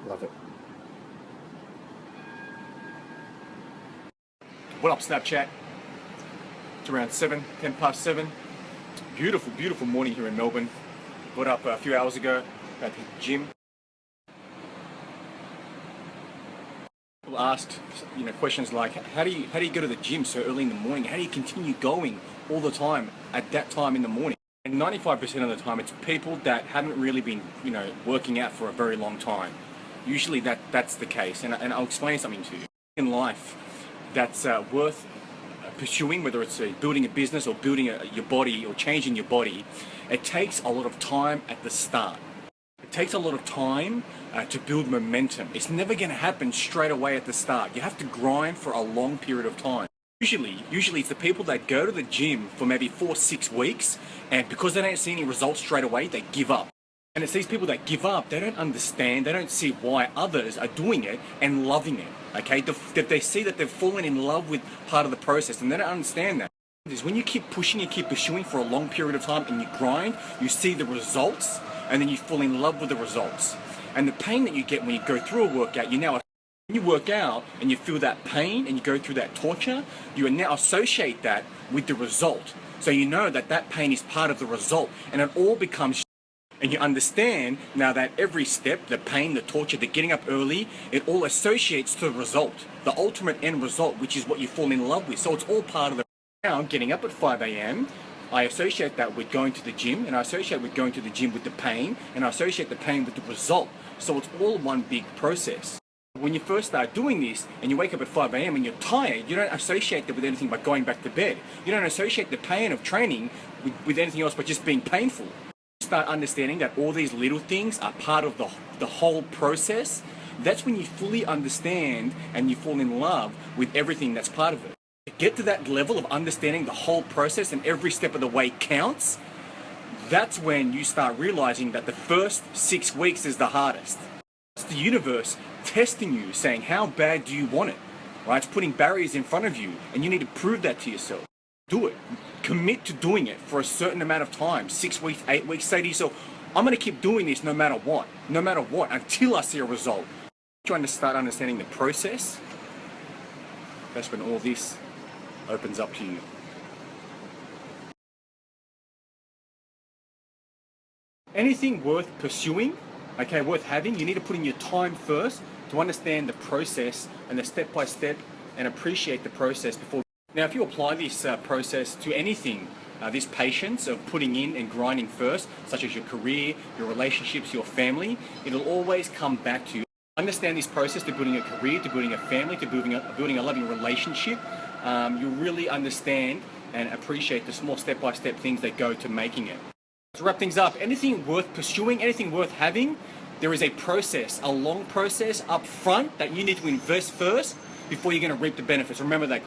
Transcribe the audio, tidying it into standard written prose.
Love it. What up, Snapchat? It's around 10 past 7. Beautiful, beautiful morning here in Melbourne. Got up a few hours ago at the gym. People asked, questions like, how do you go to the gym so early in the morning? How do you continue going all the time at that time in the morning? And 95% of the time, it's people that haven't really been, working out for a very long time. Usually that's the case, and I'll explain something to you. In life, that's worth pursuing, whether it's building a business or building your body or changing your body. It takes a lot of time at the start. It takes a lot of time to build momentum. It's never going to happen straight away at the start. You have to grind for a long period of time. Usually it's the people that go to the gym for maybe 4-6 weeks, and because they don't see any results straight away, they give up. And it's these people that give up, they don't understand, they don't see why others are doing it and loving it, okay? They see that they've fallen in love with part of the process, and they don't understand that. Is when you keep pushing, you keep pursuing for a long period of time and you grind, you see the results, and then you fall in love with the results. And the pain that you get when you go through a workout, when you work out and you feel that pain and you go through that torture, you now associate that with the result. So you know that pain is part of the result, and it all becomes. And you understand now that every step, the pain, the torture, the getting up early, it all associates to the result, the ultimate end result, which is what you fall in love with. So it's all part of the. Now, getting up at 5 a.m., I associate that with going to the gym, and I associate with going to the gym with the pain, and I associate the pain with the result. So it's all one big process. When you first start doing this and you wake up at 5 a.m. and you're tired, you don't associate that with anything but going back to bed. You don't associate the pain of training with anything else but just being painful. Start understanding that all these little things are part of the whole process. That's when you fully understand and you fall in love with everything that's part of it. To get to that level of understanding the whole process and every step of the way counts, that's when you start realizing that the first 6 weeks is the hardest. It's the universe testing you, saying how bad do you want it, right? It's putting barriers in front of you, and you need to prove that to yourself. Do it. Commit to doing it for a certain amount of time, 6 weeks, 8 weeks. Say to yourself, I'm going to keep doing this no matter what, until I see a result. Trying to start understanding the process, that's when all this opens up to you. Anything worth pursuing, okay, worth having, you need to put in your time first to understand the process and the step-by-step and appreciate the process before. Now, if you apply this process to anything, this patience of putting in and grinding first, such as your career, your relationships, your family, it'll always come back to you. Understand this process to building a career, to building a family, to building a loving relationship. You'll really understand and appreciate the small step-by-step things that go to making it. To wrap things up, anything worth pursuing, anything worth having, there is a process, a long process up front that you need to invest first before you're going to reap the benefits. Remember that.